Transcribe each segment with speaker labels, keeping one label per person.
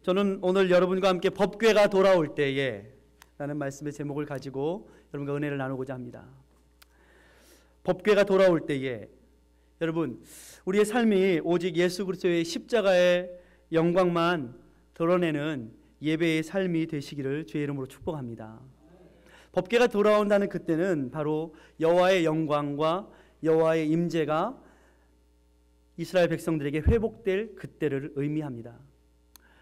Speaker 1: 저는 오늘 여러분과 함께 법궤가 돌아올 때에 라는 말씀의 제목을 가지고 여러분과 은혜를 나누고자 합니다. 법궤가 돌아올 때에 여러분, 우리의 삶이 오직 예수 그리스도의 십자가의 영광만 드러내는 예배의 삶이 되시기를 주의 이름으로 축복합니다. 법궤가 돌아온다는 그때는 바로 여호와의 영광과 여호와의 임재가 이스라엘 백성들에게 회복될 그때를 의미합니다.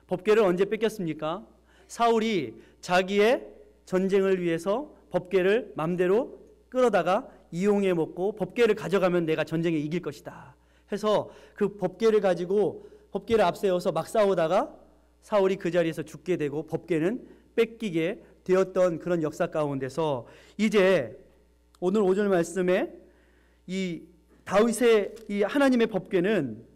Speaker 1: 법궤를 언제 뺏겼습니까? 사울이 자기의 전쟁을 위해서 법궤를 맘대로 끌어다가 이용해 먹고 법궤를 가져가면 내가 전쟁에 이길 것이다 해서 그 법궤를 가지고 법궤를 앞세워서 막 싸우다가 사울이 그 자리에서 죽게 되고 법궤는 뺏기게 되었던 그런 역사 가운데서 이제 오늘 오늘 말씀에 이 다윗의 이 하나님의 법궤는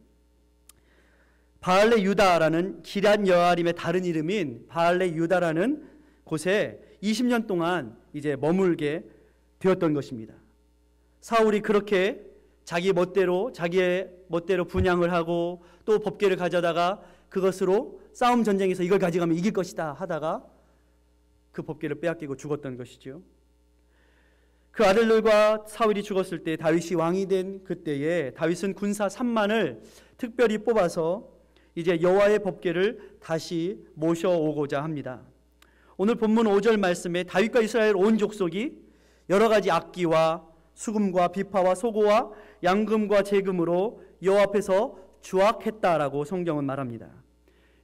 Speaker 1: 바알레 유다라는 기럇 여아림의 다른 이름인 바알레 유다라는 곳에 20년 동안 이제 머물게 되었던 것입니다. 사울이 그렇게 자기의 멋대로 분향을 하고 또 법궤를 가져다가 그것으로 싸움 전쟁에서 이걸 가져가면 이길 것이다 하다가 그 법궤를 빼앗기고 죽었던 것이죠. 그 아들들과 사울이 죽었을 때 다윗이 왕이 된 그때에 다윗은 군사 3만을 특별히 뽑아서 이제 여호와의 법궤를 다시 모셔오고자 합니다. 오늘 본문 5절 말씀에 다윗과 이스라엘 온 족속이 여러 가지 악기와 수금과 비파와 소고와 양금과 제금으로 여호와 앞에서 주악했다라고 성경은 말합니다.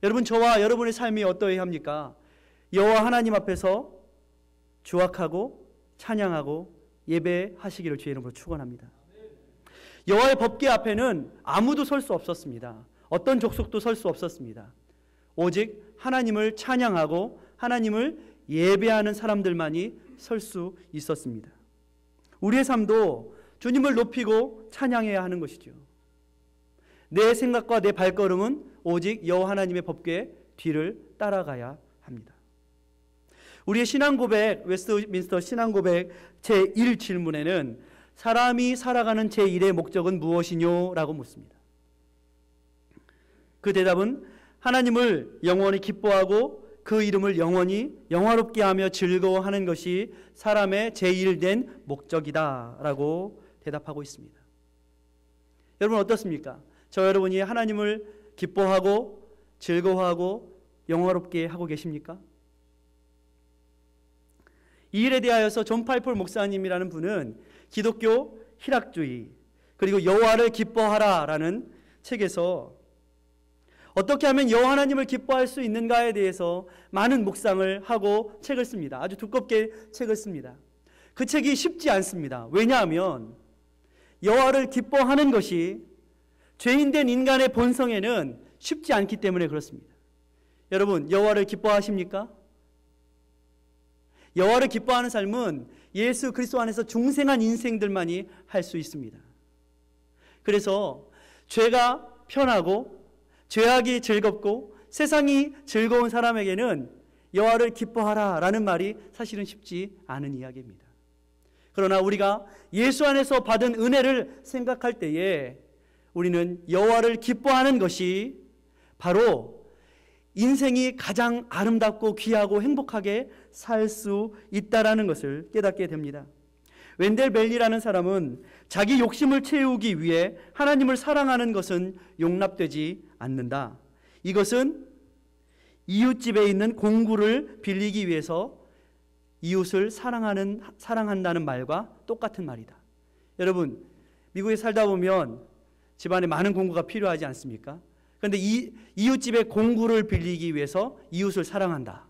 Speaker 1: 여러분, 저와 여러분의 삶이 어떠해야 합니까? 여호와 하나님 앞에서 주악하고 찬양하고 예배하시기를 주의 이름으로 축원합니다. 여호와의 법궤 앞에는 아무도 설 수 없었습니다. 어떤 족속도 설 수 없었습니다. 오직 하나님을 찬양하고 하나님을 예배하는 사람들만이 설 수 있었습니다. 우리의 삶도 주님을 높이고 찬양해야 하는 것이죠. 내 생각과 내 발걸음은 오직 여호와 하나님의 법궤 뒤를 따라가야 합니다. 우리의 신앙고백, 웨스트민스터 신앙고백 제1질문에는 사람이 살아가는 제1의 목적은 무엇이뇨? 라고 묻습니다. 그 대답은 하나님을 영원히 기뻐하고 그 이름을 영원히 영화롭게 하며 즐거워하는 것이 사람의 제1된 목적이다 라고 대답하고 있습니다. 여러분 어떻습니까? 저 여러분이 하나님을 기뻐하고 즐거워하고 영화롭게 하고 계십니까? 이 일에 대하여서 존 파이폴 목사님이라는 분은 기독교 희락주의 그리고 여호와를 기뻐하라 라는 책에서 어떻게 하면 여호와 하나님을 기뻐할 수 있는가에 대해서 많은 묵상을 하고 책을 씁니다. 아주 두껍게 책을 씁니다. 그 책이 쉽지 않습니다. 왜냐하면 여호와를 기뻐하는 것이 죄인된 인간의 본성에는 쉽지 않기 때문에 그렇습니다. 여러분, 여호와를 기뻐하십니까? 여호와를 기뻐하는 삶은 예수 그리스도 안에서 중생한 인생들만이 할 수 있습니다. 그래서 죄가 편하고 죄악이 즐겁고 세상이 즐거운 사람에게는 여호와를 기뻐하라 라는 말이 사실은 쉽지 않은 이야기입니다. 그러나 우리가 예수 안에서 받은 은혜를 생각할 때에 우리는 여호와를 기뻐하는 것이 바로 인생이 가장 아름답고 귀하고 행복하게 살 수 있다라는 것을 깨닫게 됩니다. 웬델 벨리라는 사람은 자기 욕심을 채우기 위해 하나님을 사랑하는 것은 용납되지 않는다. 이것은 이웃집에 있는 공구를 빌리기 위해서 이웃을 사랑한다는 말과 똑같은 말이다. 여러분, 미국에 살다 보면 집안에 많은 공구가 필요하지 않습니까? 그런데 이웃집에 공구를 빌리기 위해서 이웃을 사랑한다.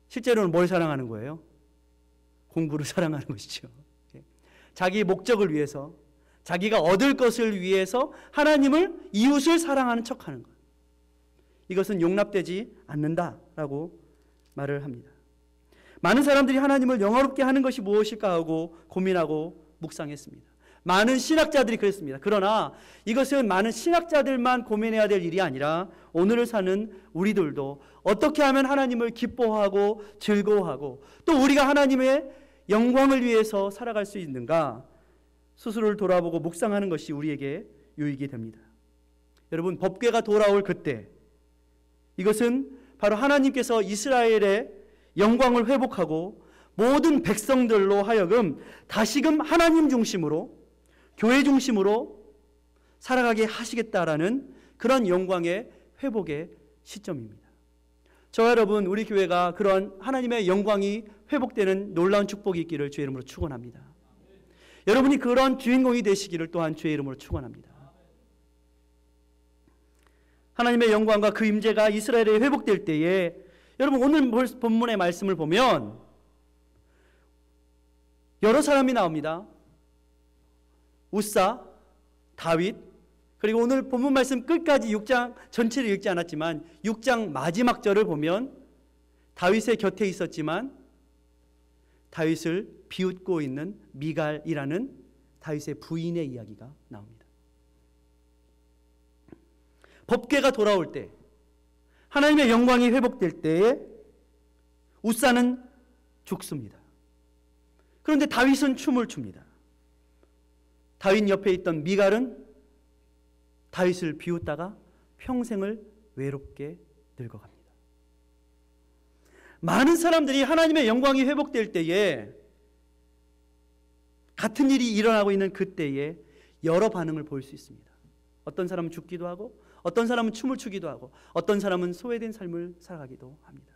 Speaker 1: 실제로는 뭘 사랑하는 거예요? 공구를 사랑하는 것이죠. 자기 목적을 위해서, 자기가 얻을 것을 위해서 하나님을, 이웃을 사랑하는 척하는 것. 이것은 용납되지 않는다라고 말을 합니다. 많은 사람들이 하나님을 영화롭게 하는 것이 무엇일까 하고 고민하고 묵상했습니다. 많은 신학자들이 그랬습니다. 그러나 이것은 많은 신학자들만 고민해야 될 일이 아니라 오늘을 사는 우리들도 어떻게 하면 하나님을 기뻐하고 즐거워하고 또 우리가 하나님의 영광을 위해서 살아갈 수 있는가 스스로를 돌아보고 묵상하는 것이 우리에게 유익이 됩니다. 여러분, 법궤가 돌아올 그때 이것은 바로 하나님께서 이스라엘의 영광을 회복하고 모든 백성들로 하여금 다시금 하나님 중심으로, 교회 중심으로 살아가게 하시겠다라는 그런 영광의 회복의 시점입니다. 저와 여러분, 우리 교회가 그런 하나님의 영광이 회복되는 놀라운 축복이 있기를 주의 이름으로 축원합니다. 여러분이 그런 주인공이 되시기를 또한 주의 이름으로 축원합니다. 하나님의 영광과 그 임재가 이스라엘에 회복될 때에, 여러분 오늘 본문의 말씀을 보면 여러 사람이 나옵니다. 우사, 다윗, 그리고 오늘 본문 말씀 끝까지 6장 전체를 읽지 않았지만 6장 마지막 절을 보면 다윗의 곁에 있었지만 다윗을 비웃고 있는 미갈이라는 다윗의 부인의 이야기가 나옵니다. 법궤가 돌아올 때, 하나님의 영광이 회복될 때에 우사는 죽습니다. 그런데 다윗은 춤을 춥니다. 다윗 옆에 있던 미갈은 다윗을 비웃다가 평생을 외롭게 늙어갑니다. 많은 사람들이 하나님의 영광이 회복될 때에, 같은 일이 일어나고 있는 그때에 여러 반응을 보일 수 있습니다. 어떤 사람은 죽기도 하고, 어떤 사람은 춤을 추기도 하고, 어떤 사람은 소외된 삶을 살아가기도 합니다.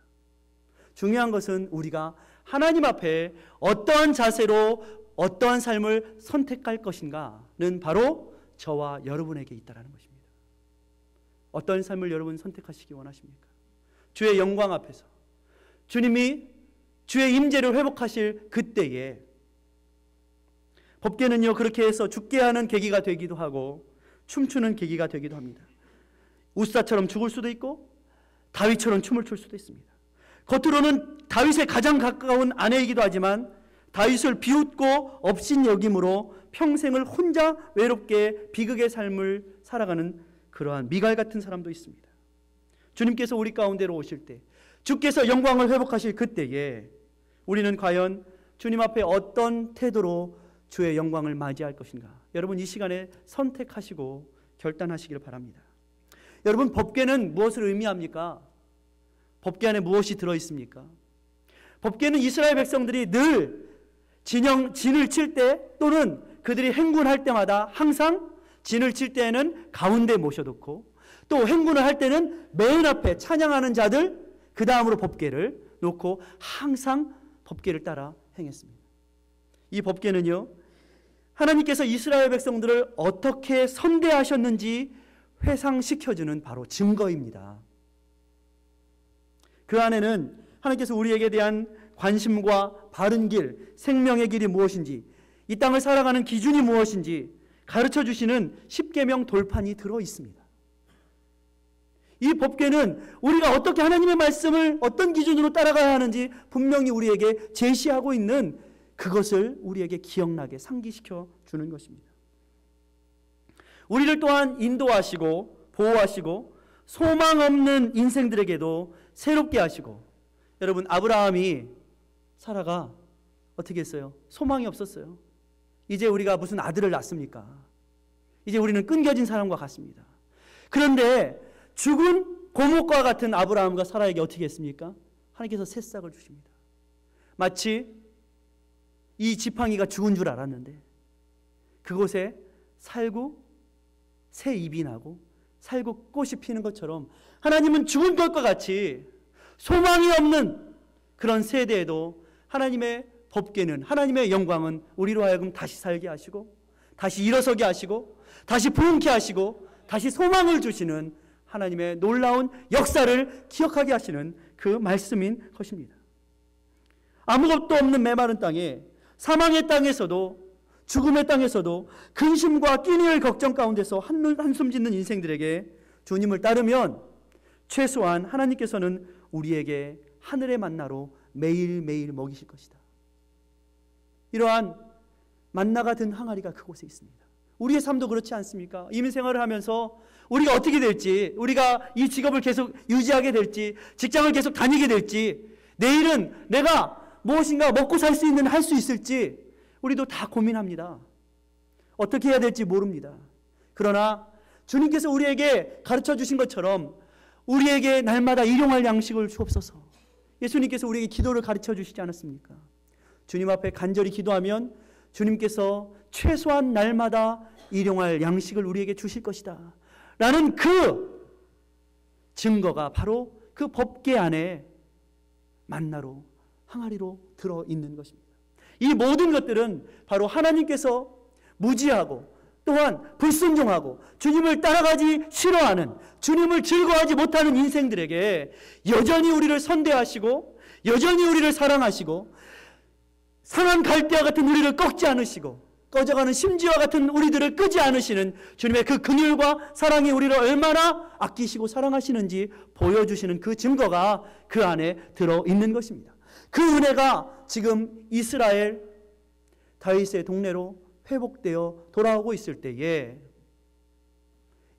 Speaker 1: 중요한 것은 우리가 하나님 앞에 어떠한 자세로 어떠한 삶을 선택할 것인가는 바로 저와 여러분에게 있다는 것입니다. 어떤 삶을 여러분 선택하시기 원하십니까? 주의 영광 앞에서 주님이 주의 임재를 회복하실 그때에, 법궤는요 그렇게 해서 죽게 하는 계기가 되기도 하고 춤추는 계기가 되기도 합니다. 우사처럼 죽을 수도 있고 다윗처럼 춤을 출 수도 있습니다. 겉으로는 다윗의 가장 가까운 아내이기도 하지만 다윗을 비웃고 업신 여김으로 평생을 혼자 외롭게 비극의 삶을 살아가는 그러한 미갈 같은 사람도 있습니다. 주님께서 우리 가운데로 오실 때, 주께서 영광을 회복하실 그때에 우리는 과연 주님 앞에 어떤 태도로 주의 영광을 맞이할 것인가? 여러분 이 시간에 선택하시고 결단하시길 바랍니다. 여러분 법궤는 무엇을 의미합니까? 법궤 안에 무엇이 들어있습니까? 법궤는 이스라엘 백성들이 늘 진을 칠 때 또는 그들이 행군할 때마다 항상 진을 칠 때에는 가운데 모셔놓고 또 행군을 할 때는 맨 앞에 찬양하는 자들 그 다음으로 법궤를 놓고 항상 법궤를 따라 행했습니다. 이 법궤는요 하나님께서 이스라엘 백성들을 어떻게 선대하셨는지 회상시켜주는 바로 증거입니다. 그 안에는 하나님께서 우리에게 대한 관심과 바른 길, 생명의 길이 무엇인지, 이 땅을 살아가는 기준이 무엇인지 가르쳐주시는 십계명 돌판이 들어있습니다. 이 법궤는 우리가 어떻게 하나님의 말씀을 어떤 기준으로 따라가야 하는지 분명히 우리에게 제시하고 있는 그것을 우리에게 기억나게 상기시켜 주는 것입니다. 우리를 또한 인도하시고 보호하시고 소망 없는 인생들에게도 새롭게 하시고, 여러분 아브라함이 사라가 어떻게 했어요? 소망이 없었어요. 이제 우리가 무슨 아들을 낳습니까? 이제 우리는 끊겨진 사람과 같습니다. 그런데 죽은 고목과 같은 아브라함과 사라에게 어떻게 했습니까? 하나님께서 새싹을 주십니다. 마치 이 지팡이가 죽은 줄 알았는데 그곳에 살구 새 잎이 나고 살구 꽃이 피는 것처럼 하나님은 죽은 것과 같이 소망이 없는 그런 세대에도 하나님의 법궤는, 하나님의 영광은 우리로 하여금 다시 살게 하시고 다시 일어서게 하시고 다시 부흥케 하시고 다시 소망을 주시는 하나님의 놀라운 역사를 기억하게 하시는 그 말씀인 것입니다. 아무것도 없는 메마른 땅에, 사망의 땅에서도, 죽음의 땅에서도 근심과 끼니의 걱정 가운데서 한숨 짓는 인생들에게 주님을 따르면 최소한 하나님께서는 우리에게 하늘의 만나로 매일매일 먹이실 것이다. 이러한 만나가 든 항아리가 그곳에 있습니다. 우리의 삶도 그렇지 않습니까? 이민생활을 하면서 우리가 어떻게 될지, 우리가 이 직업을 계속 유지하게 될지, 직장을 계속 다니게 될지, 내일은 내가 무엇인가 먹고 살 수 있는, 할 수 있을지 우리도 다 고민합니다. 어떻게 해야 될지 모릅니다. 그러나 주님께서 우리에게 가르쳐 주신 것처럼 우리에게 날마다 일용할 양식을 주옵소서. 예수님께서 우리에게 기도를 가르쳐 주시지 않았습니까? 주님 앞에 간절히 기도하면 주님께서 최소한 날마다 일용할 양식을 우리에게 주실 것이다 라는 그 증거가 바로 그 법궤 안에 만나로 항아리로 들어있는 것입니다. 이 모든 것들은 바로 하나님께서 무지하고 또한 불순종하고 주님을 따라가지 싫어하는, 주님을 즐거워하지 못하는 인생들에게 여전히 우리를 선대하시고 여전히 우리를 사랑하시고 상한 갈대와 같은 우리를 꺾지 않으시고 꺼져가는 심지와 같은 우리들을 끄지 않으시는 주님의 그 긍휼과 사랑이 우리를 얼마나 아끼시고 사랑하시는지 보여주시는 그 증거가 그 안에 들어있는 것입니다. 그 은혜가 지금 이스라엘 다윗의 동네로 회복되어 돌아오고 있을 때에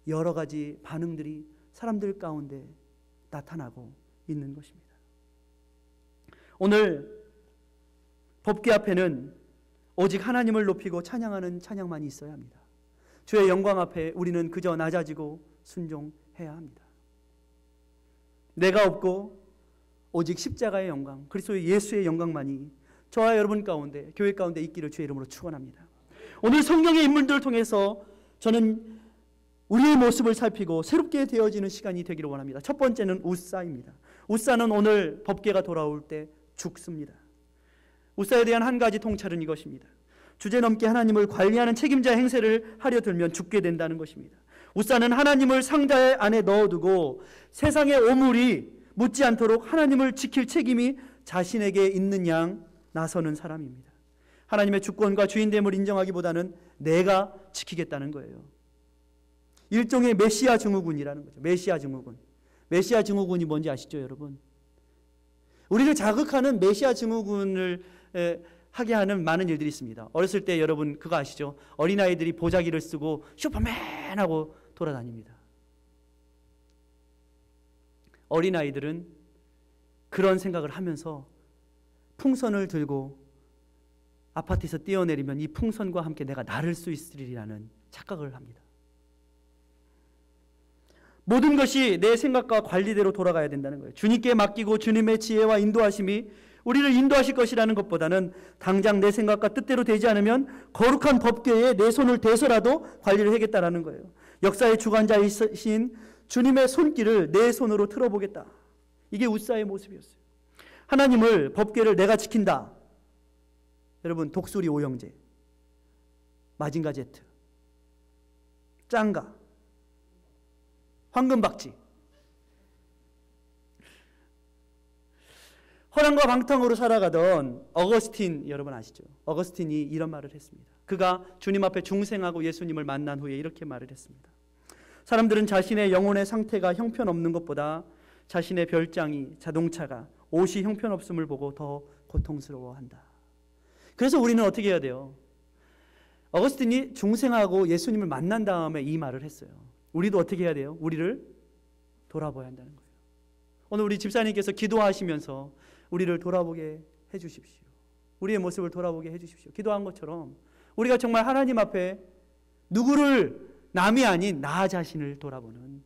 Speaker 1: 여러 가지 반응들이 사람들 가운데 나타나고 있는 것입니다. 오늘 법궤 앞에는 오직 하나님을 높이고 찬양하는 찬양만이 있어야 합니다. 주의 영광 앞에 우리는 그저 낮아지고 순종해야 합니다. 내가 없고 오직 십자가의 영광, 그리스도의 예수의 영광만이 저와 여러분 가운데, 교회 가운데 있기를 주의 이름으로 축원합니다. 오늘 성경의 인물들을 통해서 저는 우리의 모습을 살피고 새롭게 되어지는 시간이 되기를 원합니다. 첫 번째는 우사입니다. 우사는 오늘 법궤가 돌아올 때 죽습니다. 우사에 대한 한 가지 통찰은 이것입니다. 주제넘게 하나님을 관리하는 책임자 행세를 하려 들면 죽게 된다는 것입니다. 우사는 하나님을 상자 안에 넣어두고 세상의 오물이 묻지 않도록 하나님을 지킬 책임이 자신에게 있는 양 나서는 사람입니다. 하나님의 주권과 주인됨을 인정하기보다는 내가 지키겠다는 거예요. 일종의 메시아 증후군이라는 거죠. 메시아 증후군. 메시아 증후군이 뭔지 아시죠, 여러분? 우리를 자극하는 메시아 증후군을 하게 하는 많은 일들이 있습니다. 어렸을 때 여러분 그거 아시죠? 어린아이들이 보자기를 쓰고 슈퍼맨 하고 돌아다닙니다. 어린아이들은 그런 생각을 하면서 풍선을 들고 아파트에서 뛰어내리면 이 풍선과 함께 내가 나를 수 있으리라는 착각을 합니다. 모든 것이 내 생각과 관리대로 돌아가야 된다는 거예요. 주님께 맡기고 주님의 지혜와 인도하심이 우리를 인도하실 것이라는 것보다는 당장 내 생각과 뜻대로 되지 않으면 거룩한 법궤에 내 손을 대서라도 관리를 하겠다라는 거예요. 역사의 주관자이신 주님의 손길을 내 손으로 틀어보겠다. 이게 우사의 모습이었어요. 하나님을, 법궤를 내가 지킨다. 여러분, 독수리 오형제, 마징가 제트, 짱가, 황금박쥐, 허랑과 방탕으로 살아가던 어거스틴 여러분 아시죠? 어거스틴이 이런 말을 했습니다. 그가 주님 앞에 중생하고 예수님을 만난 후에 이렇게 말을 했습니다. 사람들은 자신의 영혼의 상태가 형편없는 것보다 자신의 별장이, 자동차가, 옷이 형편없음을 보고 더 고통스러워한다. 그래서 우리는 어떻게 해야 돼요? 어거스틴이 중생하고 예수님을 만난 다음에 이 말을 했어요. 우리도 어떻게 해야 돼요? 우리를 돌아봐야 한다는 거예요. 오늘 우리 집사님께서 기도하시면서 우리를 돌아보게 해주십시오. 우리의 모습을 돌아보게 해주십시오. 기도한 것처럼 우리가 정말 하나님 앞에 누구를, 남이 아닌 나 자신을 돌아보는,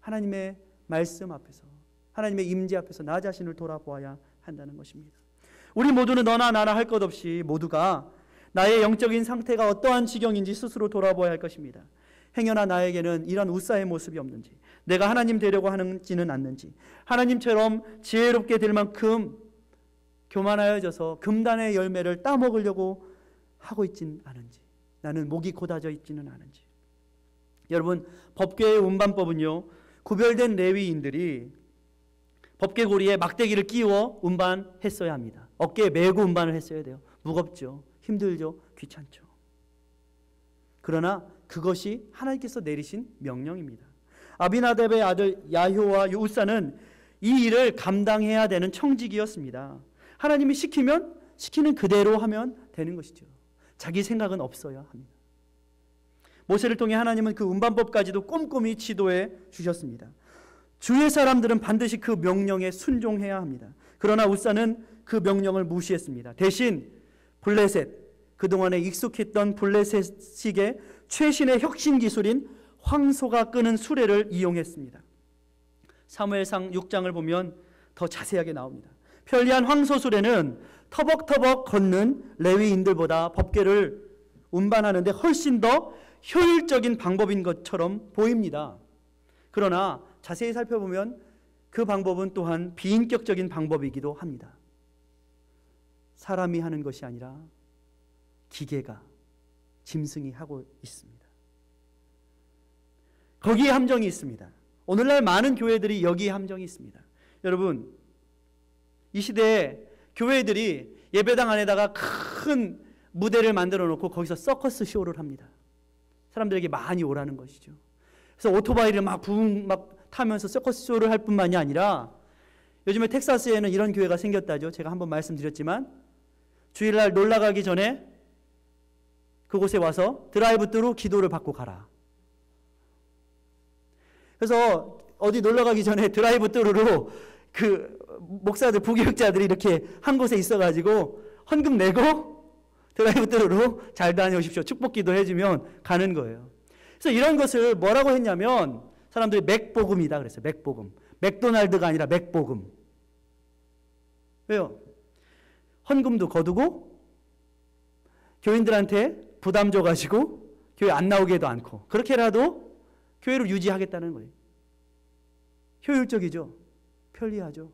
Speaker 1: 하나님의 말씀 앞에서, 하나님의 임재 앞에서 나 자신을 돌아보아야 한다는 것입니다. 우리 모두는 너나 나나 할 것 없이 모두가 나의 영적인 상태가 어떠한 지경인지 스스로 돌아보아야 할 것입니다. 행여나 나에게는 이런 우사의 모습이 없는지, 내가 하나님 되려고 하는지는 않는지, 하나님처럼 지혜롭게 될 만큼 교만하여져서 금단의 열매를 따먹으려고 하고 있진 않은지, 나는 목이 곧아져 있지는 않은지. 여러분, 법궤의 운반법은요, 구별된 레위인들이 법궤고리에 막대기를 끼워 운반했어야 합니다. 어깨에 메고 운반을 했어야 돼요. 무겁죠, 힘들죠, 귀찮죠. 그러나 그것이 하나님께서 내리신 명령입니다. 아비나답의 아들 야효와 우사는 이 일을 감당해야 되는 청직이었습니다. 하나님이 시키면 시키는 그대로 하면 되는 것이죠. 자기 생각은 없어야 합니다. 모세를 통해 하나님은 그 운반법까지도 꼼꼼히 지도해 주셨습니다. 주의 사람들은 반드시 그 명령에 순종해야 합니다. 그러나 우사는 그 명령을 무시했습니다. 대신 블레셋, 그동안에 익숙했던 블레셋식의 최신의 혁신 기술인 황소가 끄는 수레를 이용했습니다. 사무엘상 6장을 보면 더 자세하게 나옵니다. 편리한 황소술에는 터벅터벅 걷는 레위인들보다 법궤를 운반하는 데 훨씬 더 효율적인 방법인 것처럼 보입니다. 그러나 자세히 살펴보면 그 방법은 또한 비인격적인 방법이기도 합니다. 사람이 하는 것이 아니라 기계가, 짐승이 하고 있습니다. 거기에 함정이 있습니다. 오늘날 많은 교회들이 여기에 함정이 있습니다. 여러분, 이 시대에 교회들이 예배당 안에다가 큰 무대를 만들어 놓고 거기서 서커스 쇼를 합니다. 사람들에게 많이 오라는 것이죠. 그래서 오토바이를 막 타면서 서커스 쇼를 할 뿐만이 아니라 요즘에 텍사스에는 이런 교회가 생겼다죠. 제가 한번 말씀드렸지만 주일날 놀러 가기 전에 그곳에 와서 드라이브스루로 기도를 받고 가라. 그래서 어디 놀러 가기 전에 드라이브스루로 그 목사들, 부교육자들이 이렇게 한 곳에 있어가지고 헌금 내고 드라이브스루로 잘 다녀오십시오. 축복기도 해주면 가는 거예요. 그래서 이런 것을 뭐라고 했냐면 사람들이 맥복음이다 그랬어요. 맥복음. 맥도날드가 아니라 맥복음. 왜요? 헌금도 거두고 교인들한테 부담 줘가지고 교회 안 나오게도 않고 그렇게라도 교회를 유지하겠다는 거예요. 효율적이죠. 편리하죠.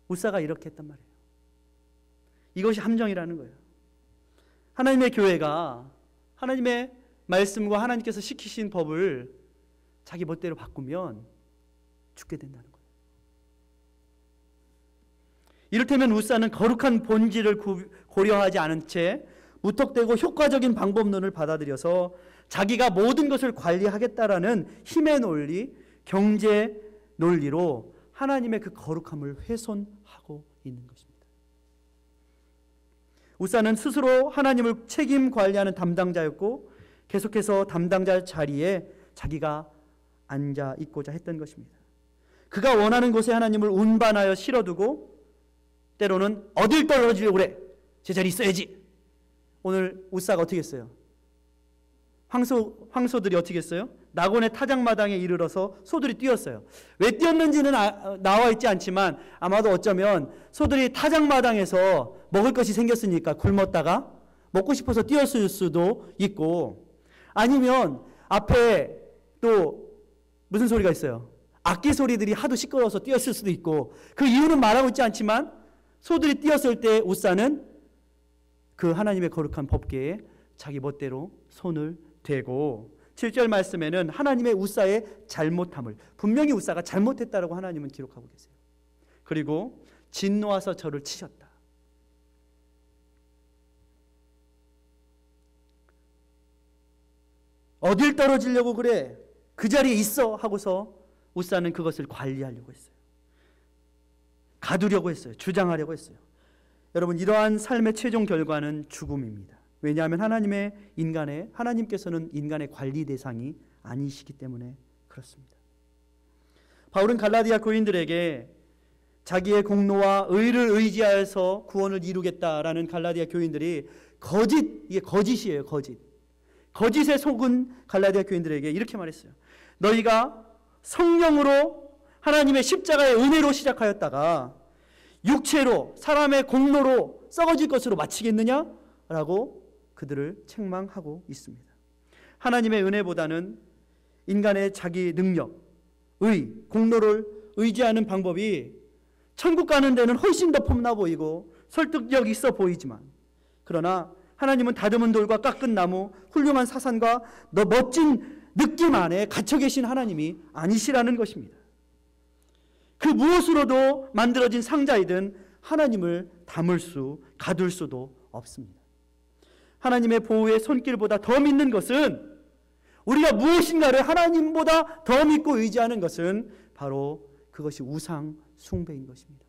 Speaker 1: 우사가 이렇게 했단 말이에요. 이것이 함정이라는 거예요. 하나님의 교회가 하나님의 말씀과 하나님께서 시키신 법을 자기 멋대로 바꾸면 죽게 된다는 거예요. 이를테면 우사는 거룩한 본질을 고려하지 않은 채 무턱대고 효과적인 방법론을 받아들여서 자기가 모든 것을 관리하겠다라는 힘의 논리, 경제 논리로 하나님의 그 거룩함을 훼손하고 있는 것입니다. 우사는 스스로 하나님을 책임 관리하는 담당자였고 계속해서 담당자 자리에 자기가 앉아 있고자 했던 것입니다. 그가 원하는 곳에 하나님을 운반하여 실어두고 때로는 어딜 떨어지려고 그래? 제 자리 있어야지. 오늘 우사가 어떻게 했어요? 황소들이 어떻게 했어요? 낙원의 타작마당에 이르러서 소들이 뛰었어요. 왜 뛰었는지는 나와 있지 않지만 아마도 어쩌면 소들이 타작마당에서 먹을 것이 생겼으니까 굶었다가 먹고 싶어서 뛰었을 수도 있고 아니면 앞에 또 무슨 소리가 있어요? 악기 소리들이 하도 시끄러워서 뛰었을 수도 있고 그 이유는 말하고 있지 않지만 소들이 뛰었을 때 우사는 그 하나님의 거룩한 법궤에 자기 멋대로 손을 대고 7절 말씀에는 하나님의 우사의 잘못함을 분명히 우사가 잘못했다라고 하나님은 기록하고 계세요. 그리고 진노하사 저를 치셨다. 어딜 떨어지려고 그래? 그 자리에 있어 하고서 우사는 그것을 관리하려고 했어요. 가두려고 했어요. 주장하려고 했어요. 여러분, 이러한 삶의 최종 결과는 죽음입니다. 왜냐하면 하나님께서는 인간의 관리 대상이 아니시기 때문에 그렇습니다. 바울은 갈라디아 교인들에게 자기의 공로와 의를 의지하여서 구원을 이루겠다라는 갈라디아 교인들이 이게 거짓이에요. 거짓에 속은 갈라디아 교인들에게 이렇게 말했어요. 너희가 성령으로 하나님의 십자가의 은혜로 시작하였다가 육체로 사람의 공로로 썩어질 것으로 마치겠느냐라고 그들을 책망하고 있습니다. 하나님의 은혜보다는 인간의 자기 능력, 공로를 의지하는 방법이 천국 가는 데는 훨씬 더 폼나 보이고 설득력 있어 보이지만 그러나 하나님은 다듬은 돌과 깎은 나무, 훌륭한 사산과 멋진 느낌 안에 갇혀 계신 하나님이 아니시라는 것입니다. 그 무엇으로도 만들어진 상자이든 하나님을 가둘 수도 없습니다. 하나님의 보호의 손길보다 더 믿는 것은 우리가 무엇인가를 하나님보다 더 믿고 의지하는 것은 바로 그것이 우상 숭배인 것입니다.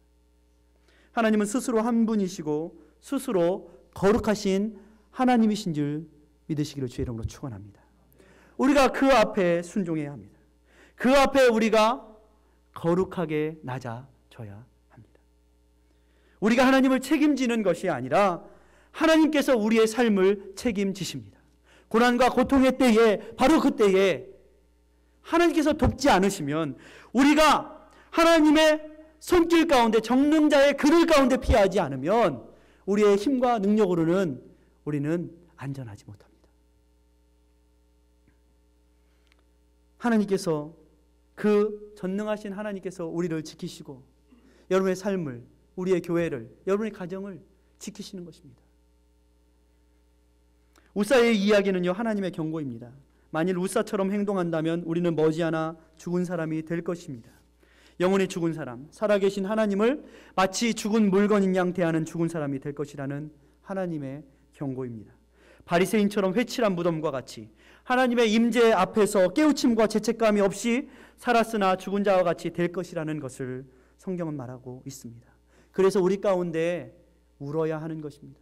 Speaker 1: 하나님은 스스로 한 분이시고 스스로 거룩하신 하나님이신 줄 믿으시기를 주의 이름으로 축원합니다. 우리가 그 앞에 순종해야 합니다. 그 앞에 우리가 거룩하게 낮아져야 합니다. 우리가 하나님을 책임지는 것이 아니라 하나님께서 우리의 삶을 책임지십니다. 고난과 고통의 때에 바로 그때에 하나님께서 돕지 않으시면 우리가 하나님의 손길 가운데 정능자의 그늘 가운데 피하지 않으면 우리의 힘과 능력으로는 우리는 안전하지 못합니다. 하나님께서 그 전능하신 하나님께서 우리를 지키시고 여러분의 삶을, 우리의 교회를, 여러분의 가정을 지키시는 것입니다. 우사의 이야기는요, 하나님의 경고입니다. 만일 우사처럼 행동한다면 우리는 머지않아 죽은 사람이 될 것입니다. 영원히 죽은 사람, 살아계신 하나님을 마치 죽은 물건인 양 대하는 죽은 사람이 될 것이라는 하나님의 경고입니다. 바리새인처럼 회칠한 무덤과 같이 하나님의 임재 앞에서 깨우침과 죄책감이 없이 살았으나 죽은 자와 같이 될 것이라는 것을 성경은 말하고 있습니다. 그래서 우리 가운데 울어야 하는 것입니다.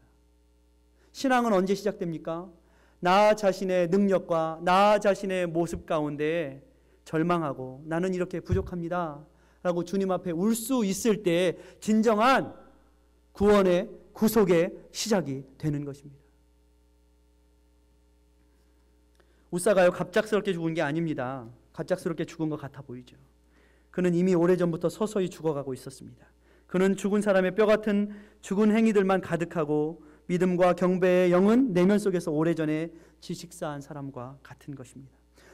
Speaker 1: 신앙은 언제 시작됩니까? 나 자신의 능력과 나 자신의 모습 가운데 절망하고 나는 이렇게 부족합니다 라고 주님 앞에 울 수 있을 때 진정한 구원의 구속의 시작이 되는 것입니다. 우사가요, 갑작스럽게 죽은 게 아닙니다. 갑작스럽게 죽은 것 같아 보이죠. 그는 이미 오래전부터 서서히 죽어가고 있었습니다. 그는 죽은 사람의 뼈 같은 죽은 행위들만 가득하고 믿음과 경배의 영은 내면 속에서 오래전에 지식사한 사람과 같은 것입니다.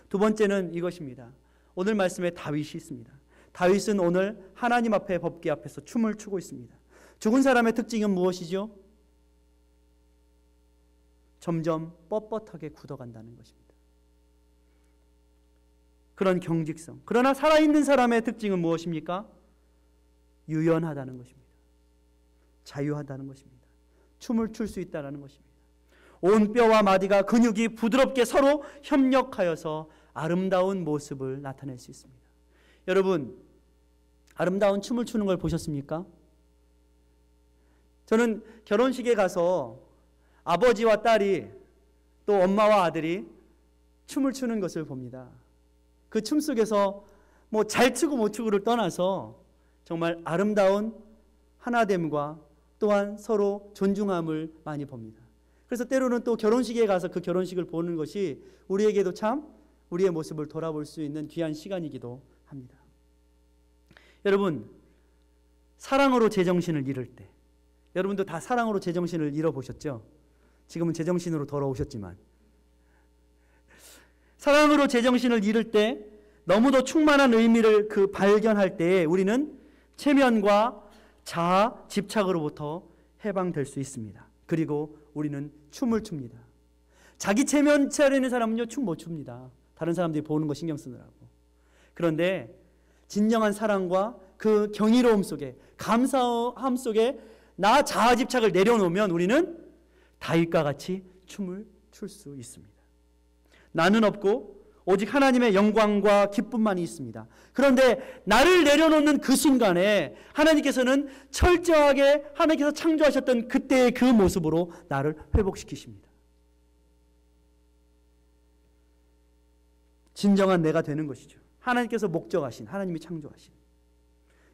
Speaker 1: 두 번째는 이것입니다. 오늘 말씀에 다윗이 있습니다. 다윗은 오늘 하나님 앞에 법궤 앞에서 춤을 추고 있습니다. 죽은 사람의 특징은 무엇이죠? 점점 뻣뻣하게 굳어간다는 것입니다. 그런 경직성. 그러나 살아있는 사람의 특징은 무엇입니까? 유연하다는 것입니다. 자유하다는 것입니다. 춤을 출 수 있다는 것입니다. 온 뼈와 마디가 근육이 부드럽게 서로 협력하여서 아름다운 모습을 나타낼 수 있습니다. 여러분, 아름다운 춤을 추는 걸 보셨습니까? 저는 결혼식에 가서 아버지와 딸이 또 엄마와 아들이 춤을 추는 것을 봅니다. 그 춤 속에서 뭐 잘 추고 못 추고를 떠나서 정말 아름다운 하나됨과 또한 서로 존중함을 많이 봅니다. 그래서 때로는 또 결혼식에 가서 그 결혼식을 보는 것이 우리에게도 참 우리의 모습을 돌아볼 수 있는 귀한 시간이기도 합니다. 여러분, 사랑으로 제정신을 잃을 때, 여러분도 다 사랑으로 제정신을 잃어보셨죠? 지금은 제정신으로 돌아오셨지만, 사랑으로 제정신을 잃을 때 너무도 충만한 의미를 발견할 때에 우리는 체면과 자아, 집착으로부터 해방될 수 있습니다. 그리고 우리는 춤을 춥니다. 자기 체면 차리는 사람은요, 춤 못 춥니다. 다른 사람들이 보는 거 신경 쓰느라고. 그런데 진정한 사랑과 그 경이로움 속에, 감사함 속에 나 자아 집착을 내려놓으면 우리는 다윗과 같이 춤을 출 수 있습니다. 나는 없고 오직 하나님의 영광과 기쁨만이 있습니다. 그런데 나를 내려놓는 그 순간에 하나님께서는 철저하게 하나님께서 창조하셨던 그때의 그 모습으로 나를 회복시키십니다. 진정한 내가 되는 것이죠. 하나님께서 목적하신, 하나님이 창조하신,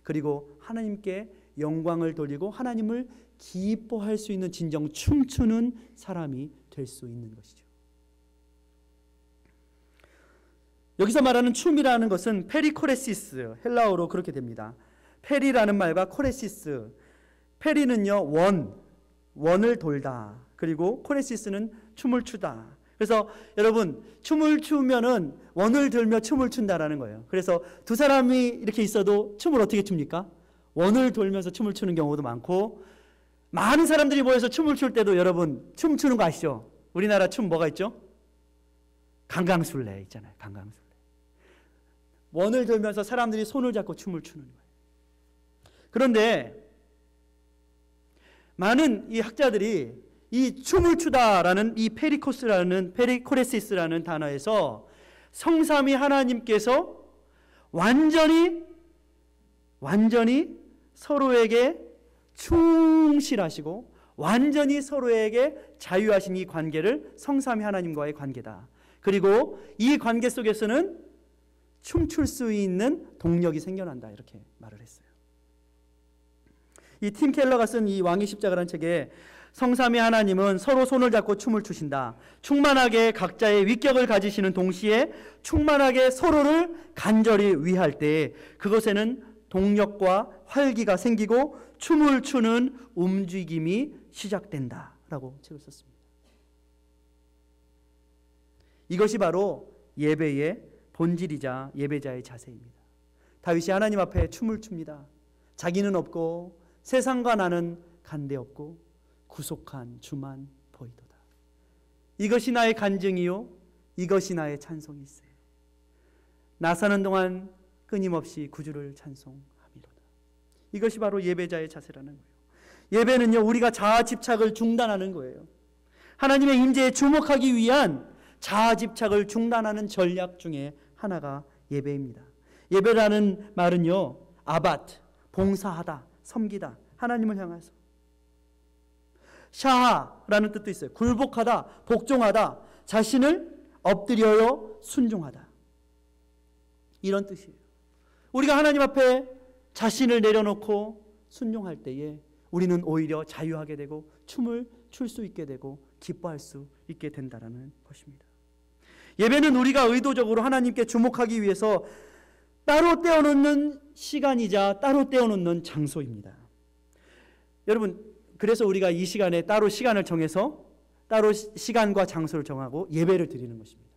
Speaker 1: 그리고 하나님께 영광을 돌리고 하나님을 기뻐할 수 있는 진정 춤추는 사람이 될 수 있는 것이죠. 여기서 말하는 춤이라는 것은 페리코레시스, 헬라어로 그렇게 됩니다. 페리라는 말과 코레시스, 페리는요 원을 돌다, 그리고 코레시스는 춤을 추다. 그래서 여러분, 춤을 추면은 원을 들며 춤을 춘다라는 거예요. 그래서 두 사람이 이렇게 있어도 춤을 어떻게 춥니까? 원을 돌면서 춤을 추는 경우도 많고, 많은 사람들이 모여서 춤을 출 때도 여러분 춤 추는 거 아시죠? 우리나라 춤 뭐가 있죠? 강강술래 있잖아요. 강강술래. 원을 들면서 사람들이 손을 잡고 춤을 추는 거예요. 그런데 많은 이 학자들이 이 춤을 추다라는 이 페리코레시스라는 단어에서 성삼위 하나님께서 완전히 서로에게 충실하시고 완전히 서로에게 자유하신 이 관계를 성삼위 하나님과의 관계다. 그리고 이 관계 속에서는 춤출 수 있는 동력이 생겨난다, 이렇게 말을 했어요. 이 팀 켈러가 쓴 이 왕의 십자가라는 책에 성삼위 하나님은 서로 손을 잡고 춤을 추신다. 충만하게 각자의 위격을 가지시는 동시에 충만하게 서로를 간절히 위할 때 그것에는 동력과 활기가 생기고 춤을 추는 움직임이 시작된다라고 책을 썼습니다. 이것이 바로 예배의 본질이자 예배자의 자세입니다. 다윗이 하나님 앞에 춤을 춥니다. 자기는 없고 세상과 나는 간대없고 구속한 주만 보이도다. 이것이 나의 간증이요 이것이 나의 찬송일세. 나 사는 동안 끊임없이 구주를 찬송함이로다. 이것이 바로 예배자의 자세라는 거예요. 예배는요 우리가 자아 집착을 중단하는 거예요. 하나님의 임재에 주목하기 위한 자아 집착을 중단하는 전략 중에 하나가 예배입니다. 예배라는 말은요 아바트, 봉사하다, 섬기다, 하나님을 향해서. 샤하라는 뜻도 있어요. 굴복하다, 복종하다, 자신을 엎드려요 순종하다, 이런 뜻이에요. 우리가 하나님 앞에 자신을 내려놓고 순종할 때에 우리는 오히려 자유하게 되고 춤을 출 수 있게 되고 기뻐할 수 있게 된다는 것입니다. 예배는 우리가 의도적으로 하나님께 주목하기 위해서 따로 떼어놓는 시간이자 따로 떼어놓는 장소입니다. 여러분, 그래서 우리가 이 시간에 따로 시간을 정해서 따로 시간과 장소를 정하고 예배를 드리는 것입니다.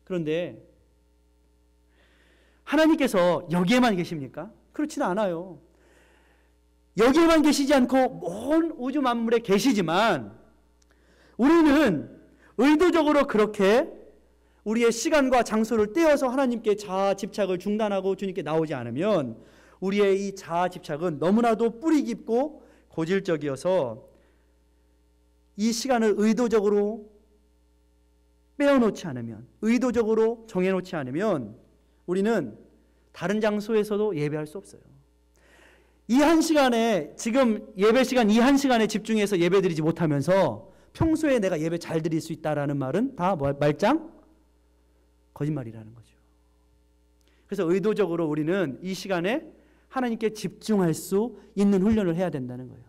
Speaker 1: 그런데 하나님께서 여기에만 계십니까? 그렇지는 않아요. 여기에만 계시지 않고 온 우주 만물에 계시지만 우리는 의도적으로 그렇게 우리의 시간과 장소를 떼어서 하나님께 자아 집착을 중단하고 주님께 나오지 않으면 우리의 이 자아 집착은 너무나도 뿌리 깊고 고질적이어서 이 시간을 의도적으로 빼어놓지 않으면, 의도적으로 정해놓지 않으면 우리는 다른 장소에서도 예배할 수 없어요. 이 한 시간에, 지금 예배 시간 이 한 시간에 집중해서 예배 드리지 못하면서 평소에 내가 예배 잘 드릴 수 있다라는 말은 다 말짱? 거짓말이라는 거죠. 그래서 의도적으로 우리는 이 시간에 하나님께 집중할 수 있는 훈련을 해야 된다는 거예요.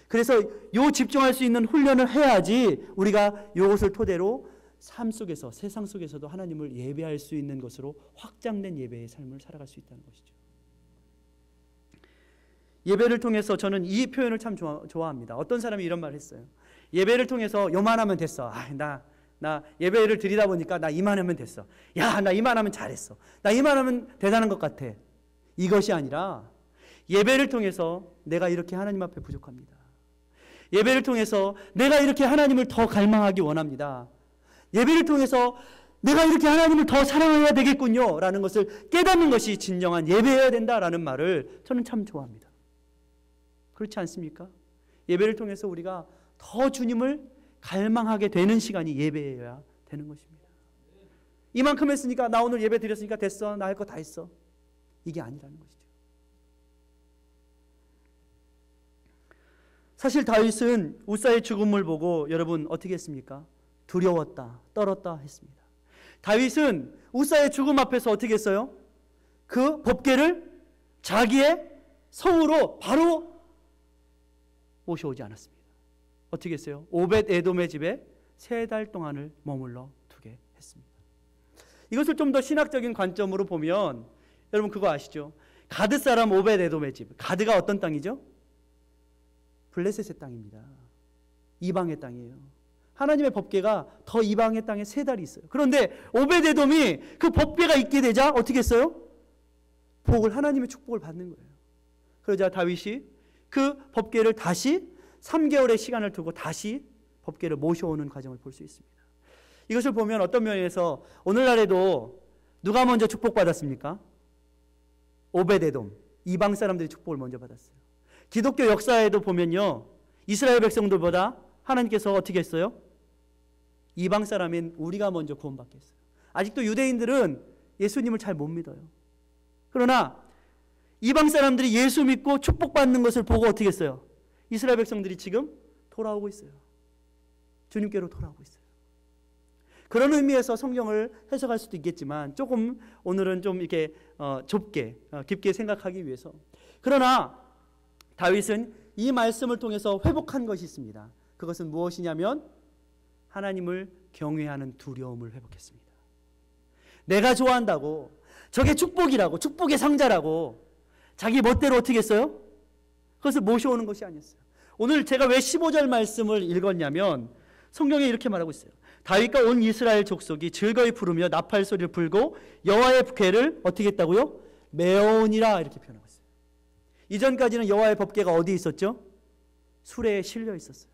Speaker 1: 그래서 요 집중할 수 있는 훈련을 해야지 우리가 이것을 토대로 삶 속에서, 세상 속에서도 하나님을 예배할 수 있는 것으로 확장된 예배의 삶을 살아갈 수 있다는 것이죠. 예배를 통해서 저는 이 표현을 참 좋아합니다. 어떤 사람이 이런 말을 했어요. 예배를 통해서 요만하면 됐어. 나 예배를 드리다 보니까 나 이만하면 됐어. 야, 나 이만하면 잘했어. 나 이만하면 대단한 것 같아. 이것이 아니라 예배를 통해서 내가 이렇게 하나님 앞에 부족합니다. 예배를 통해서 내가 이렇게 하나님을 더 갈망하기 원합니다. 예배를 통해서 내가 이렇게 하나님을 더 사랑해야 되겠군요 라는 것을 깨닫는 것이 진정한 예배여야 된다라는 말을 저는 참 좋아합니다. 그렇지 않습니까? 예배를 통해서 우리가 더 주님을 갈망하게 되는 시간이 예배여야 되는 것입니다. 이만큼 했으니까, 나 오늘 예배 드렸으니까 됐어, 나 할 거 다 했어, 이게 아니라는 것이죠. 사실 다윗은 우사의 죽음을 보고 여러분 어떻게 했습니까? 두려웠다, 떨었다 했습니다. 다윗은 우사의 죽음 앞에서 어떻게 했어요? 그 법궤를 자기의 성으로 바로 모셔오지 않았습니다. 어떻게 했어요? 오벳 에돔의 집에 3달 동안을 머물러 두게 했습니다. 이것을 좀 더 신학적인 관점으로 보면 여러분 그거 아시죠? 가드 사람 오벳 에돔의 집. 가드가 어떤 땅이죠? 블레셋의 땅입니다. 이방의 땅이에요. 하나님의 법궤가 더 이방의 땅에 3달이 있어요. 그런데 오벳 에돔이 그 법궤가 있게 되자 어떻게 했어요? 복을, 하나님의 축복을 받는 거예요. 그러자 다윗이 그 법궤를 다시 3개월의 시간을 두고 다시 법궤를 모셔오는 과정을 볼 수 있습니다. 이것을 보면 어떤 면에서 오늘날에도 누가 먼저 축복받았습니까? 오벳 에돔, 이방 사람들이 축복을 먼저 받았어요. 기독교 역사에도 보면요, 이스라엘 백성들보다 하나님께서 어떻게 했어요? 이방 사람인 우리가 먼저 구원받게 했어요. 아직도 유대인들은 예수님을 잘 못 믿어요. 그러나 이방 사람들이 예수 믿고 축복받는 것을 보고 어떻게 했어요? 이스라엘 백성들이 지금 돌아오고 있어요. 주님께로 돌아오고 있어요. 그런 의미에서 성경을 해석할 수도 있겠지만 조금 오늘은 좀 이렇게 좁게 깊게 생각하기 위해서, 그러나 다윗은 이 말씀을 통해서 회복한 것이 있습니다. 그것은 무엇이냐면 하나님을 경외하는 두려움을 회복했습니다. 내가 좋아한다고, 저게 축복이라고, 축복의 상자라고 자기 멋대로 어떻게 했어요? 그것을 모셔오는 것이 아니었어요. 오늘 제가 왜 15절 말씀을 읽었냐면 성경에 이렇게 말하고 있어요. 다윗과 온 이스라엘 족속이 즐거이 부르며 나팔 소리를 불고 여호와의 궤를 어떻게 했다고요? 메어오니라 이렇게 표현하고 있어요. 이전까지는 여호와의 법궤가 어디 있었죠? 수레에 실려 있었어요.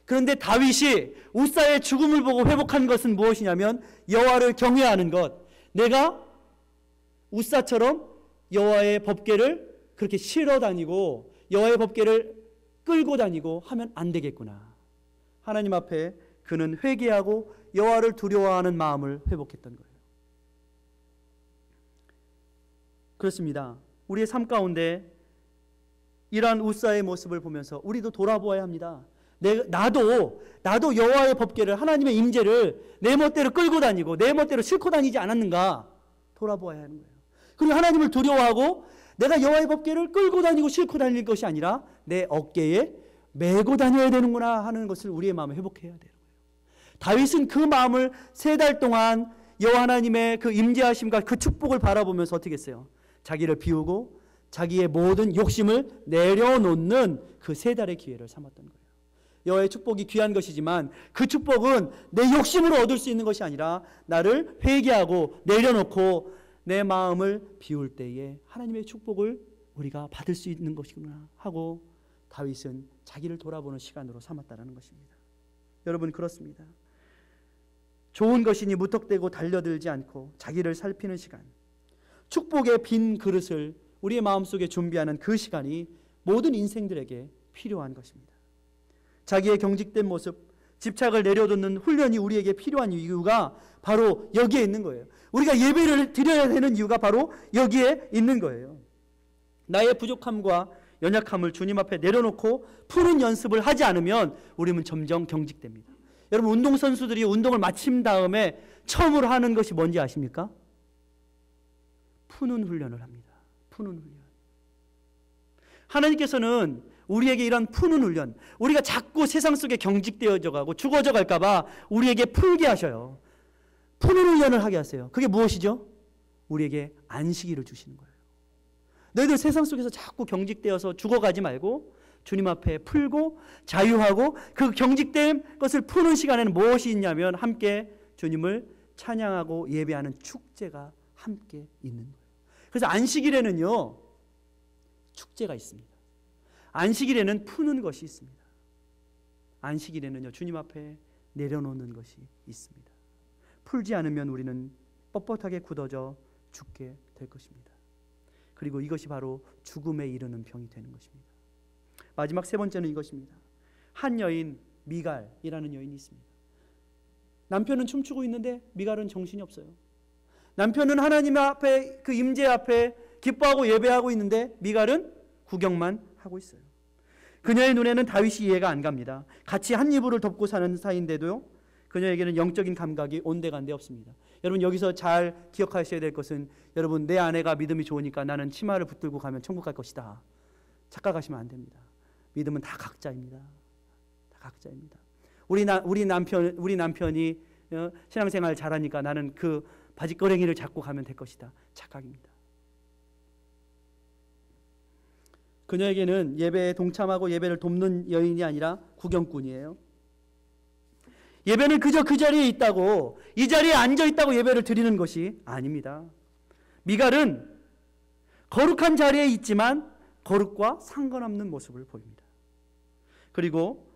Speaker 1: 그런데 다윗이 우사의 죽음을 보고 회복한 것은 무엇이냐면 여호와를 경외하는 것. 내가 우사처럼 여호와의 법궤를 그렇게 실어 다니고 여호와의 법궤를 끌고 다니고 하면 안 되겠구나. 하나님 앞에 그는 회개하고 여호와를 두려워하는 마음을 회복했던 거예요. 그렇습니다. 우리의 삶 가운데 이러한 우사의 모습을 보면서 우리도 돌아보아야 합니다. 나도 여호와의 법궤를, 하나님의 임재를 내 멋대로 끌고 다니고 내 멋대로 싣고 다니지 않았는가 돌아보아야 하는 거예요. 그리고 하나님을 두려워하고 내가 여호와의 법궤를 끌고 다니고 싣고 다닐 것이 아니라 내 어깨에 메고 다녀야 되는구나 하는 것을 우리의 마음에 회복해야 되는 거예요. 다윗은 그 마음을 3달 동안 여호와 하나님의 그 임재하심과 그 축복을 바라보면서 어떻게 했어요? 자기를 비우고 자기의 모든 욕심을 내려놓는 그 3달의 기회를 삼았던 거예요. 여호와의 축복이 귀한 것이지만 그 축복은 내 욕심으로 얻을 수 있는 것이 아니라 나를 회개하고 내려놓고 내 마음을 비울 때에 하나님의 축복을 우리가 받을 수 있는 것이구나 하고 다윗은 자기를 돌아보는 시간으로 삼았다는 것입니다. 여러분, 그렇습니다. 좋은 것이니 무턱대고 달려들지 않고 자기를 살피는 시간, 축복의 빈 그릇을 우리의 마음속에 준비하는 그 시간이 모든 인생들에게 필요한 것입니다. 자기의 경직된 모습, 집착을 내려놓는 훈련이 우리에게 필요한 이유가 바로 여기에 있는 거예요. 우리가 예배를 드려야 되는 이유가 바로 여기에 있는 거예요. 나의 부족함과 연약함을 주님 앞에 내려놓고 푸는 연습을 하지 않으면 우리는 점점 경직됩니다. 여러분, 운동선수들이 운동을 마친 다음에 처음으로 하는 것이 뭔지 아십니까? 푸는 훈련을 합니다. 푸는 훈련. 하나님께서는 우리에게 이런 푸는 훈련, 우리가 자꾸 세상 속에 경직되어져 가고 죽어져 갈까 봐 우리에게 풀게 하셔요. 푸는 훈련을 하게 하세요. 그게 무엇이죠? 우리에게 안식일을 주시는 거예요. 너희들 세상 속에서 자꾸 경직되어서 죽어가지 말고 주님 앞에 풀고 자유하고 그 경직된 것을 푸는 시간에는 무엇이 있냐면 함께 주님을 찬양하고 예배하는 축제가 함께 있는 거예요. 그래서 안식일에는요, 축제가 있습니다. 안식일에는 푸는 것이 있습니다. 안식일에는요, 주님 앞에 내려놓는 것이 있습니다. 풀지 않으면 우리는 뻣뻣하게 굳어져 죽게 될 것입니다. 그리고 이것이 바로 죽음에 이르는 병이 되는 것입니다. 마지막 3번째는 이것입니다. 한 여인, 미갈이라는 여인이 있습니다. 남편은 춤추고 있는데 미갈은 정신이 없어요. 남편은 하나님 앞에, 그 임재 앞에 기뻐하고 예배하고 있는데 미갈은 구경만 하고 있어요. 그녀의 눈에는 다윗이 이해가 안 갑니다. 같이 한 이불을 덮고 사는 사이인데도요, 그녀에게는 영적인 감각이 온데간데 없습니다. 여러분, 여기서 잘 기억하셔야 될 것은, 여러분, 내 아내가 믿음이 좋으니까 나는 치마를 붙들고 가면 천국 갈 것이다, 착각하시면 안 됩니다. 믿음은 다 각자입니다. 다 각자입니다. 우리 남편이 신앙생활 잘하니까 나는 그 바지거랭이를 잡고 가면 될 것이다, 착각입니다. 그녀에게는 예배에 동참하고 예배를 돕는 여인이 아니라 구경꾼이에요. 예배는 그저 그 자리에 있다고, 이 자리에 앉아 있다고 예배를 드리는 것이 아닙니다. 미갈은 거룩한 자리에 있지만 거룩과 상관없는 모습을 보입니다. 그리고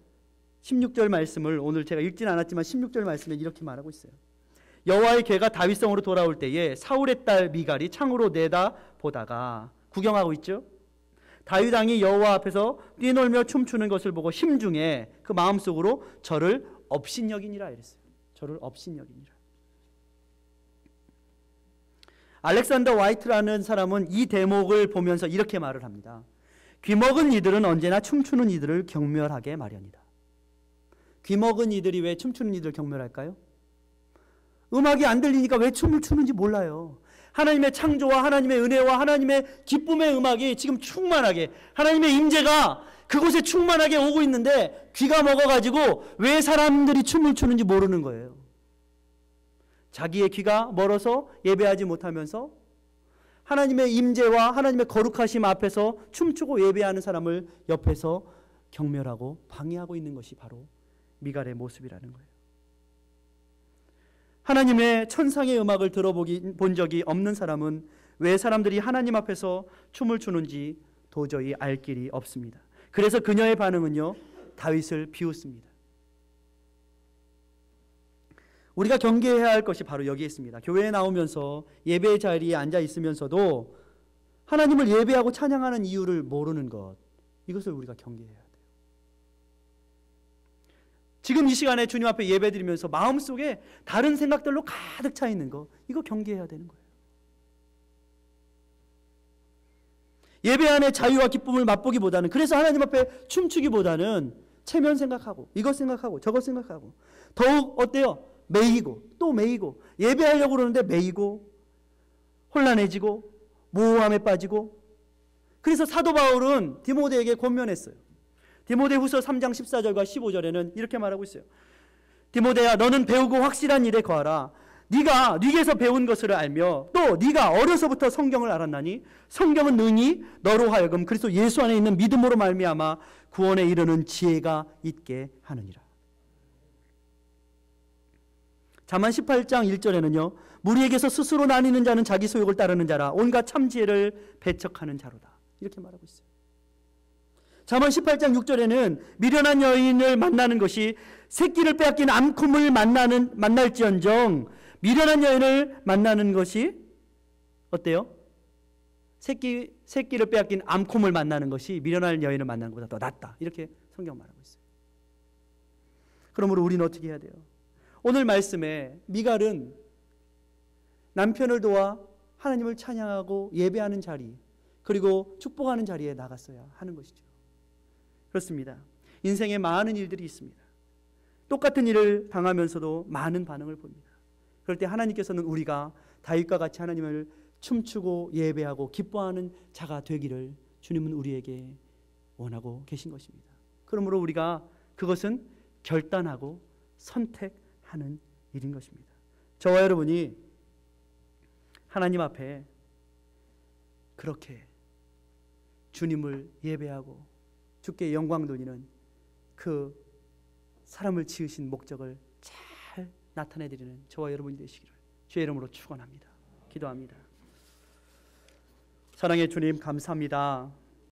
Speaker 1: 16절 말씀을 오늘 제가 읽진 않았지만 16절 말씀에 이렇게 말하고 있어요. 여호와의 궤가 다윗성으로 돌아올 때에 사울의 딸 미갈이 창으로 내다보다가, 구경하고 있죠. 다윗 왕이 여호와 앞에서 뛰놀며 춤추는 것을 보고 심중에 그 마음속으로 저를 업신여기니라 이랬어요. 저를 업신여기니라. 알렉산더 와이트라는 사람은 이 대목을 보면서 이렇게 말을 합니다. 귀먹은 이들은 언제나 춤추는 이들을 경멸하게 마련이다. 귀먹은 이들이 왜 춤추는 이들을 경멸할까요? 음악이 안 들리니까 왜 춤을 추는지 몰라요. 하나님의 창조와 하나님의 은혜와 하나님의 기쁨의 음악이 지금 충만하게, 하나님의 임재가 그곳에 충만하게 오고 있는데 귀가 먹어가지고 왜 사람들이 춤을 추는지 모르는 거예요. 자기의 귀가 멀어서 예배하지 못하면서 하나님의 임재와 하나님의 거룩하심 앞에서 춤추고 예배하는 사람을 옆에서 경멸하고 방해하고 있는 것이 바로 미갈의 모습이라는 거예요. 하나님의 천상의 음악을 들어본 적이 없는 사람은 왜 사람들이 하나님 앞에서 춤을 추는지 도저히 알 길이 없습니다. 그래서 그녀의 반응은요, 다윗을 비웃습니다. 우리가 경계해야 할 것이 바로 여기에 있습니다. 교회에 나오면서 예배 자리에 앉아 있으면서도 하나님을 예배하고 찬양하는 이유를 모르는 것, 이것을 우리가 경계해야 돼요. 지금 이 시간에 주님 앞에 예배 드리면서 마음속에 다른 생각들로 가득 차 있는 거, 이거 경계해야 되는 거예요. 예배 안에 자유와 기쁨을 맛보기보다는, 그래서 하나님 앞에 춤추기보다는 체면 생각하고 이것 생각하고 저것 생각하고, 더욱 어때요? 매이고 또 매이고, 예배하려고 그러는데 매이고 혼란해지고 모호함에 빠지고. 그래서 사도 바울은 디모데에게 권면했어요. 디모데후서 3장 14절과 15절에는 이렇게 말하고 있어요. 디모데야, 너는 배우고 확실한 일에 거하라. 네가 네게서 배운 것을 알며 또 네가 어려서부터 성경을 알았나니 성경은 능히 너로 하여금 그리스도 예수 안에 있는 믿음으로 말미암아 구원에 이르는 지혜가 있게 하느니라. 잠언 18장 1절에는요, 무리에게서 스스로 나뉘는 자는 자기 소욕을 따르는 자라 온갖 참 지혜를 배척하는 자로다, 이렇게 말하고 있어요. 잠언 18장 6절에는 미련한 여인을 만나는 것이 새끼를 빼앗긴 암콤을 만날지언정, 미련한 여인을 만나는 것이 어때요? 새끼를 빼앗긴 암콤을 만나는 것이 미련한 여인을 만나는 것보다 더 낫다, 이렇게 성경 말하고 있어요. 그러므로 우리는 어떻게 해야 돼요? 오늘 말씀에 미갈은 남편을 도와 하나님을 찬양하고 예배하는 자리, 그리고 축복하는 자리에 나갔어야 하는 것이죠. 그렇습니다. 인생에 많은 일들이 있습니다. 똑같은 일을 당하면서도 많은 반응을 봅니다. 그럴 때 하나님께서는 우리가 다윗과 같이 하나님을 춤추고 예배하고 기뻐하는 자가 되기를 주님은 우리에게 원하고 계신 것입니다. 그러므로 우리가 그것은 결단하고 선택하는 일인 것입니다. 저와 여러분이 하나님 앞에 그렇게 주님을 예배하고 주께 영광 돌리는 그 사람을 지으신 목적을 잘 나타내드리는 저와 여러분이 되시기를 주의 이름으로 축원합니다. 기도합니다. 사랑의 주님, 감사합니다.